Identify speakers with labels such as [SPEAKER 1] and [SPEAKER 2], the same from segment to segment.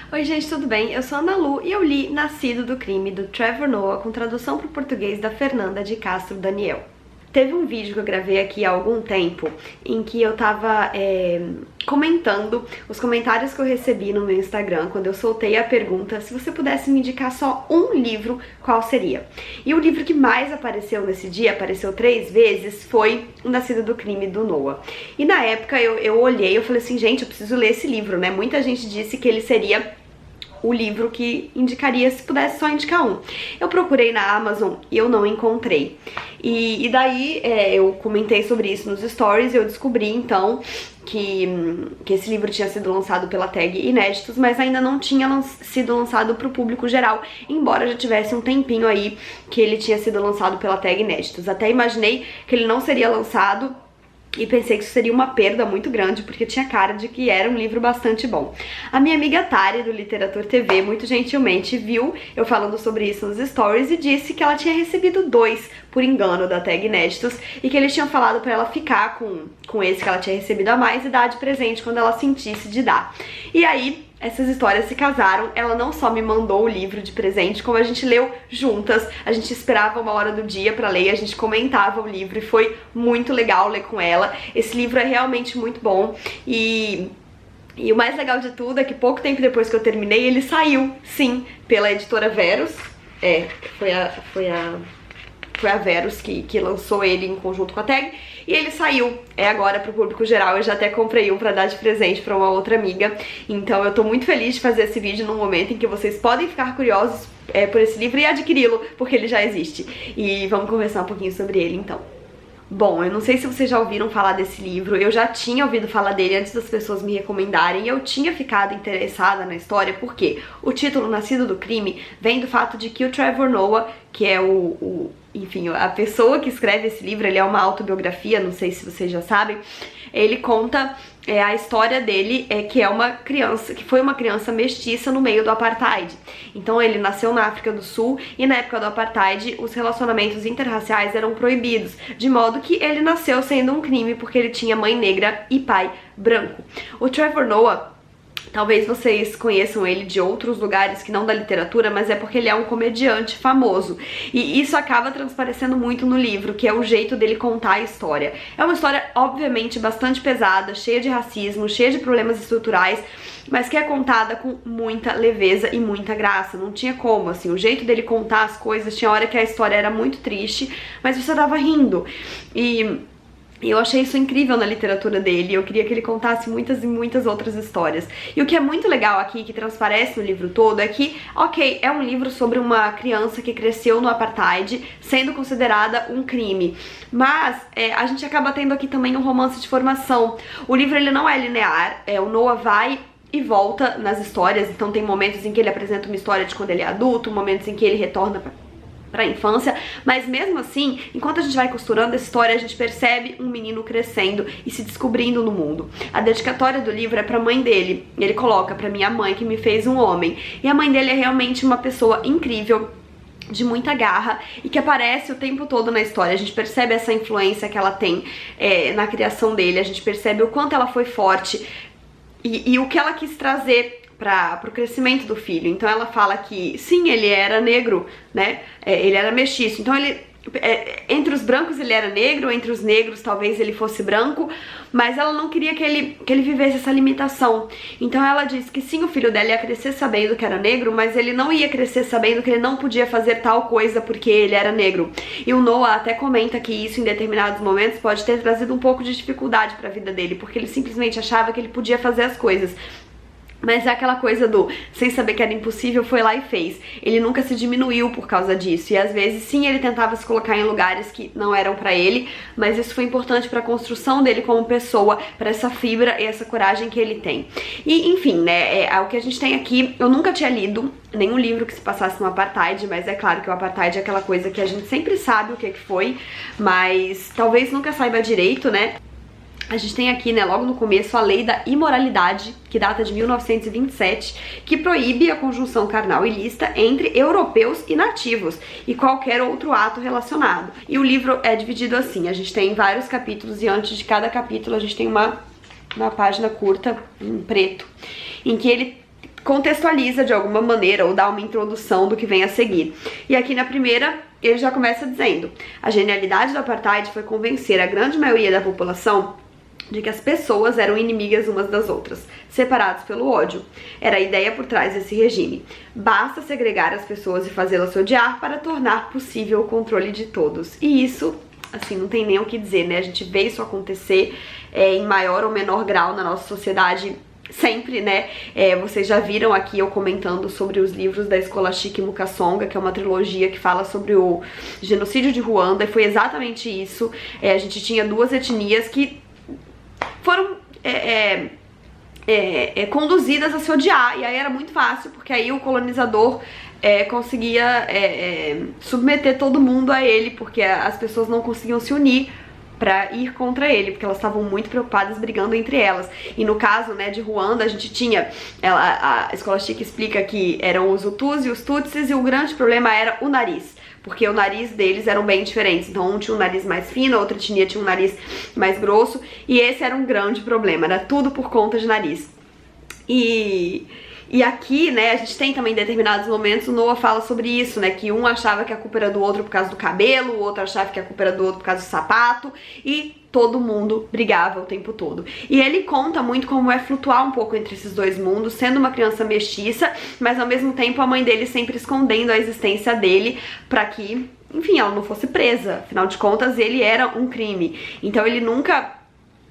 [SPEAKER 1] Oi gente, tudo bem? Eu sou a Ana Lu e eu li Nascido do Crime, do Trevor Noah, com tradução para o português da Fernanda de Castro Daniel. Teve um vídeo que eu gravei aqui há algum tempo em que eu tava comentando os comentários que eu recebi no meu Instagram quando eu soltei a pergunta se você pudesse me indicar só um livro, qual seria? E o livro que mais apareceu nesse dia, apareceu 3 vezes, foi O Nascido do Crime, do Noah. E na época eu olhei e eu falei assim, gente, eu preciso ler esse livro, né? Muita gente disse que ele seria o livro que indicaria se pudesse só indicar um. Eu procurei na Amazon e eu não encontrei. E daí eu comentei sobre isso nos stories e eu descobri então que esse livro tinha sido lançado pela tag Inéditos, mas ainda não tinha sido lançado para o público geral, embora já tivesse um tempinho aí que ele tinha sido lançado pela tag Inéditos. Até imaginei que ele não seria lançado e pensei que isso seria uma perda muito grande, porque tinha cara de que era um livro bastante bom. A minha amiga Tari, do Literatura TV, muito gentilmente viu eu falando sobre isso nos stories e disse que ela tinha recebido 2 por engano da tag Inéditos e que eles tinham falado pra ela ficar com esse que ela tinha recebido a mais e dar de presente quando ela sentisse de dar. E aí essas histórias se casaram, ela não só me mandou o livro de presente, como a gente leu juntas, a gente esperava uma hora do dia pra ler, a gente comentava o livro e foi muito legal ler com ela. Esse livro é realmente muito bom e o mais legal de tudo é que pouco tempo depois que eu terminei, ele saiu, sim, pela editora Verus. Foi a Verus que lançou ele em conjunto com a tag. E ele saiu agora pro público geral. Eu já até comprei um pra dar de presente pra uma outra amiga. Então eu tô muito feliz de fazer esse vídeo num momento em que vocês podem ficar curiosos por esse livro e adquiri-lo, porque ele já existe. E vamos conversar um pouquinho sobre ele então. Bom, eu não sei se vocês já ouviram falar desse livro, eu já tinha ouvido falar dele antes das pessoas me recomendarem e eu tinha ficado interessada na história porque o título Nascido do Crime vem do fato de que o Trevor Noah, que é enfim, a pessoa que escreve esse livro, ele é uma autobiografia, não sei se vocês já sabem, ele conta a história dele, que é uma criança, que foi uma criança mestiça no meio do apartheid. Então ele nasceu na África do Sul e na época do apartheid os relacionamentos interraciais eram proibidos, de modo que ele nasceu sendo um crime porque ele tinha mãe negra e pai branco. O Trevor Noah, talvez vocês conheçam ele de outros lugares que não da literatura, mas é porque ele é um comediante famoso. E isso acaba transparecendo muito no livro, que é o jeito dele contar a história. É uma história, obviamente, bastante pesada, cheia de racismo, cheia de problemas estruturais, mas que é contada com muita leveza e muita graça. Não tinha como, assim, o jeito dele contar as coisas, tinha hora que a história era muito triste, mas você tava rindo. E eu achei isso incrível na literatura dele, eu queria que ele contasse muitas e muitas outras histórias. E o que é muito legal aqui, que transparece no livro todo, é que, ok, é um livro sobre uma criança que cresceu no apartheid, sendo considerada um crime. Mas a gente acaba tendo aqui também um romance de formação. O livro ele não é linear, o Noah vai e volta nas histórias, então tem momentos em que ele apresenta uma história de quando ele é adulto, momentos em que ele retorna pra infância, mas mesmo assim, enquanto a gente vai costurando essa história, a gente percebe um menino crescendo e se descobrindo no mundo. A dedicatória do livro é pra mãe dele, ele coloca pra minha mãe que me fez um homem, e a mãe dele é realmente uma pessoa incrível, de muita garra e que aparece o tempo todo na história. A gente percebe essa influência que ela tem na criação dele, a gente percebe o quanto ela foi forte e o que ela quis trazer pro crescimento do filho. Então ela fala que sim, ele era negro, né, ele era mestiço, então ele entre os brancos ele era negro, entre os negros talvez ele fosse branco, mas ela não queria que ele vivesse essa limitação. Então ela diz que sim, o filho dela ia crescer sabendo que era negro, mas ele não ia crescer sabendo que ele não podia fazer tal coisa porque ele era negro. E o Noah até comenta que isso em determinados momentos pode ter trazido um pouco de dificuldade pra vida dele, porque ele simplesmente achava que ele podia fazer as coisas. Mas é aquela coisa do, sem saber que era impossível, foi lá e fez. Ele nunca se diminuiu por causa disso. E às vezes, sim, ele tentava se colocar em lugares que não eram pra ele, mas isso foi importante pra construção dele como pessoa, pra essa fibra e essa coragem que ele tem. E, enfim, né, o que a gente tem aqui, eu nunca tinha lido nenhum livro que se passasse no apartheid, mas é claro que o apartheid é aquela coisa que a gente sempre sabe o que foi, mas talvez nunca saiba direito, né? A gente tem aqui, né, logo no começo, a lei da imoralidade, que data de 1927, que proíbe a conjunção carnal ilícita entre europeus e nativos e qualquer outro ato relacionado. E o livro é dividido assim, a gente tem vários capítulos e antes de cada capítulo a gente tem uma página curta, em preto, em que ele contextualiza de alguma maneira ou dá uma introdução do que vem a seguir. E aqui na primeira, ele já começa dizendo: a genialidade do apartheid foi convencer a grande maioria da população de que as pessoas eram inimigas umas das outras, separadas pelo ódio. Era a ideia por trás desse regime. Basta segregar as pessoas e fazê-las se odiar para tornar possível o controle de todos. E isso, assim, não tem nem o que dizer, né? A gente vê isso acontecer em maior ou menor grau na nossa sociedade sempre, né? Vocês já viram aqui eu comentando sobre os livros da Scholastic Mukasonga, que é uma trilogia que fala sobre o genocídio de Ruanda, e foi exatamente isso. A gente tinha duas etnias que foram conduzidas a se odiar, e aí era muito fácil, porque aí o colonizador conseguia submeter todo mundo a ele, porque as pessoas não conseguiam se unir pra ir contra ele, porque elas estavam muito preocupadas brigando entre elas. E no caso, né, de Ruanda, a gente tinha, a Scholastic explica que eram os Hutus e os Tutsis, e o grande problema era o nariz, porque o nariz deles eram bem diferentes. Então um tinha um nariz mais fino, a outra etnia tinha um nariz mais grosso, e esse era um grande problema, era tudo por conta de nariz. E aqui, né, a gente tem também em determinados momentos, o Noah fala sobre isso, né, que um achava que a culpa era do outro por causa do cabelo, o outro achava que a culpa era do outro por causa do sapato, e todo mundo brigava o tempo todo. E ele conta muito como é flutuar um pouco entre esses dois mundos, sendo uma criança mestiça, mas ao mesmo tempo a mãe dele sempre escondendo a existência dele pra que, enfim, ela não fosse presa. Afinal de contas, ele era um crime. Então ele nunca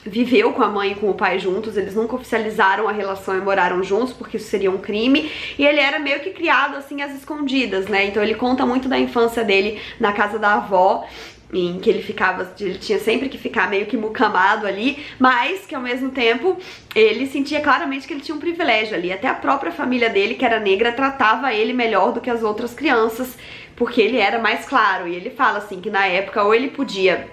[SPEAKER 1] viveu com a mãe e com o pai juntos, eles nunca oficializaram a relação e moraram juntos, porque isso seria um crime, e ele era meio que criado assim às escondidas, né? Então ele conta muito da infância dele na casa da avó, em que ele tinha sempre que ficar meio que mucamado ali, mas que ao mesmo tempo ele sentia claramente que ele tinha um privilégio ali. Até a própria família dele, que era negra, tratava ele melhor do que as outras crianças, porque ele era mais claro. E ele fala assim que na época ou ele podia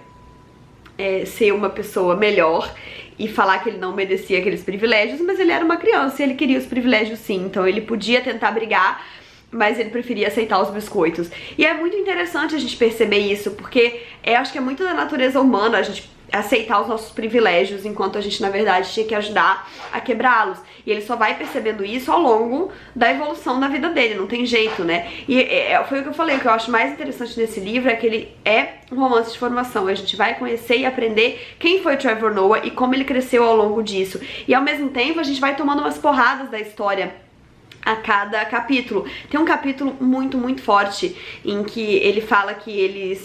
[SPEAKER 1] ser uma pessoa melhor e falar que ele não merecia aqueles privilégios, mas ele era uma criança e ele queria os privilégios sim, então ele podia tentar brigar, mas ele preferia aceitar os biscoitos. E é muito interessante a gente perceber isso, porque acho que é muito da natureza humana a gente aceitar os nossos privilégios, enquanto a gente na verdade tinha que ajudar a quebrá-los. E ele só vai percebendo isso ao longo da evolução da vida dele, não tem jeito, né? E foi o que eu falei, o que eu acho mais interessante nesse livro é que ele é um romance de formação. A gente vai conhecer e aprender quem foi Trevor Noah e como ele cresceu ao longo disso. E ao mesmo tempo a gente vai tomando umas porradas da história a cada capítulo. Tem um capítulo muito, muito forte em que ele fala que ele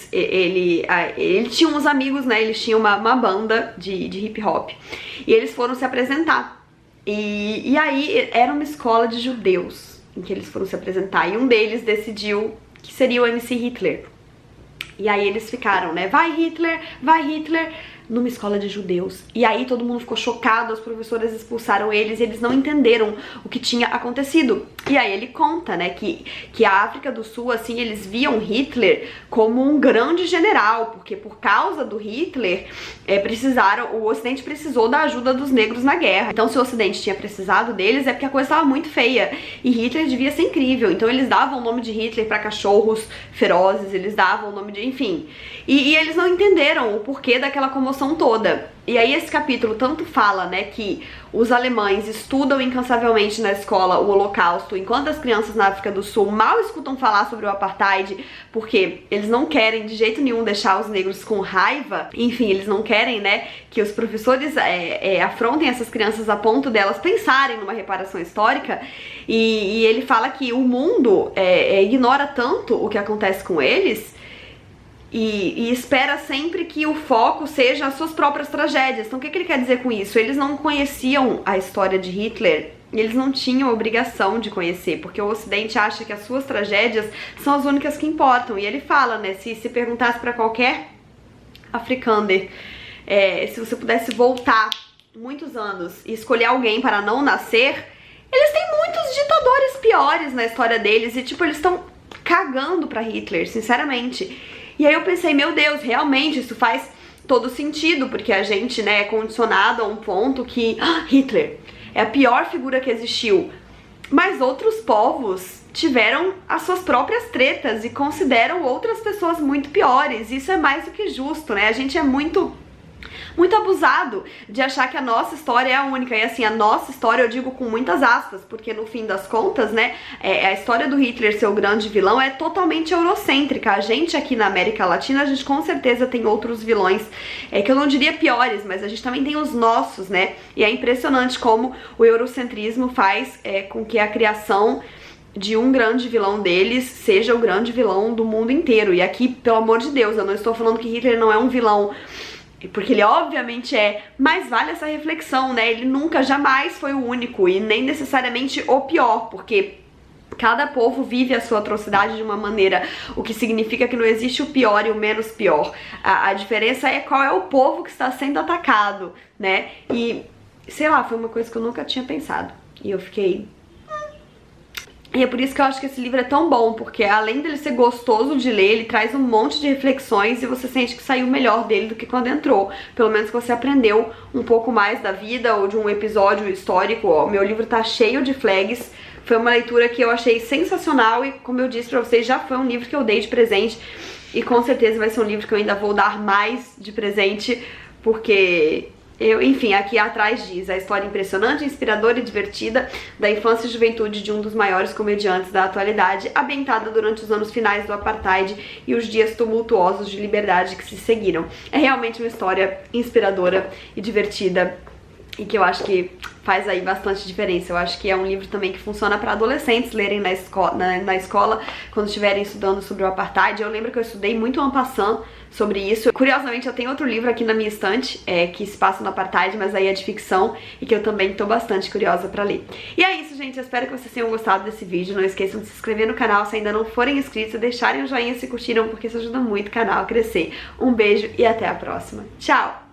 [SPEAKER 1] tinha uns amigos, né? Eles tinham uma banda de hip hop e eles foram se apresentar. E aí era uma escola de judeus em que eles foram se apresentar e um deles decidiu que seria o MC Hitler. E aí eles ficaram, né? Vai Hitler, numa escola de judeus. E aí todo mundo ficou chocado, as professoras expulsaram eles e eles não entenderam o que tinha acontecido. E aí ele conta, né, que a África do Sul, assim, eles viam Hitler como um grande general, porque por causa do Hitler, o Ocidente precisou da ajuda dos negros na guerra. Então se o Ocidente tinha precisado deles, é porque a coisa estava muito feia. E Hitler devia ser incrível. Então eles davam o nome de Hitler para cachorros ferozes, eles davam o nome de... enfim. E eles não entenderam o porquê daquela comoção toda. E aí esse capítulo tanto fala, né, que os alemães estudam incansavelmente na escola o Holocausto, enquanto as crianças na África do Sul mal escutam falar sobre o Apartheid, porque eles não querem de jeito nenhum deixar os negros com raiva. Enfim, eles não querem, né, que os professores afrontem essas crianças a ponto delas pensarem numa reparação histórica. E ele fala que o mundo ignora tanto o que acontece com eles e espera sempre que o foco seja as suas próprias tragédias. Então o que ele quer dizer com isso? Eles não conheciam a história de Hitler, eles não tinham obrigação de conhecer, porque o Ocidente acha que as suas tragédias são as únicas que importam. E ele fala, né, se perguntasse pra qualquer africaner, se você pudesse voltar muitos anos e escolher alguém para não nascer, eles têm muitos ditadores piores na história deles e, tipo, eles estão cagando pra Hitler, sinceramente. E aí eu pensei, meu Deus, realmente isso faz todo sentido, porque a gente, né, é condicionado a um ponto que Hitler é a pior figura que existiu. Mas outros povos tiveram as suas próprias tretas e consideram outras pessoas muito piores. Isso é mais do que justo, né? A gente é muito muito abusado de achar que a nossa história é a única. E assim, a nossa história eu digo com muitas aspas, porque no fim das contas, né, a história do Hitler ser o grande vilão é totalmente eurocêntrica. A gente aqui na América Latina, a gente com certeza tem outros vilões, que eu não diria piores, mas a gente também tem os nossos, né? E é impressionante como o eurocentrismo faz com que a criação de um grande vilão deles seja o grande vilão do mundo inteiro. E aqui, pelo amor de Deus, eu não estou falando que Hitler não é um vilão, porque ele obviamente mas vale essa reflexão, né? Ele nunca, jamais foi o único e nem necessariamente o pior, porque cada povo vive a sua atrocidade de uma maneira, o que significa que não existe o pior e o menos pior. A diferença é qual é o povo que está sendo atacado, né? E, sei lá, foi uma coisa que eu nunca tinha pensado. E eu fiquei... E é por isso que eu acho que esse livro é tão bom, porque além dele ser gostoso de ler, ele traz um monte de reflexões e você sente que saiu melhor dele do que quando entrou. Pelo menos que você aprendeu um pouco mais da vida ou de um episódio histórico. Ó, meu livro tá cheio de flags. Foi uma leitura que eu achei sensacional e, como eu disse pra vocês, já foi um livro que eu dei de presente. E com certeza vai ser um livro que eu ainda vou dar mais de presente, porque... enfim, aqui atrás diz: a história impressionante, inspiradora e divertida da infância e juventude de um dos maiores comediantes da atualidade, ambientada durante os anos finais do apartheid e os dias tumultuosos de liberdade que se seguiram. É realmente uma história inspiradora e divertida e que eu acho que faz aí bastante diferença. Eu acho que é um livro também que funciona para adolescentes lerem na escola quando estiverem estudando sobre o apartheid. Eu lembro que eu estudei muito en passant sobre isso. Curiosamente, eu tenho outro livro aqui na minha estante, que se passa no apartheid, mas aí é de ficção e que eu também tô bastante curiosa pra ler. E é isso, gente. Eu espero que vocês tenham gostado desse vídeo. Não esqueçam de se inscrever no canal se ainda não forem inscritos, deixarem um joinha se curtiram, porque isso ajuda muito o canal a crescer. Um beijo e até a próxima. Tchau!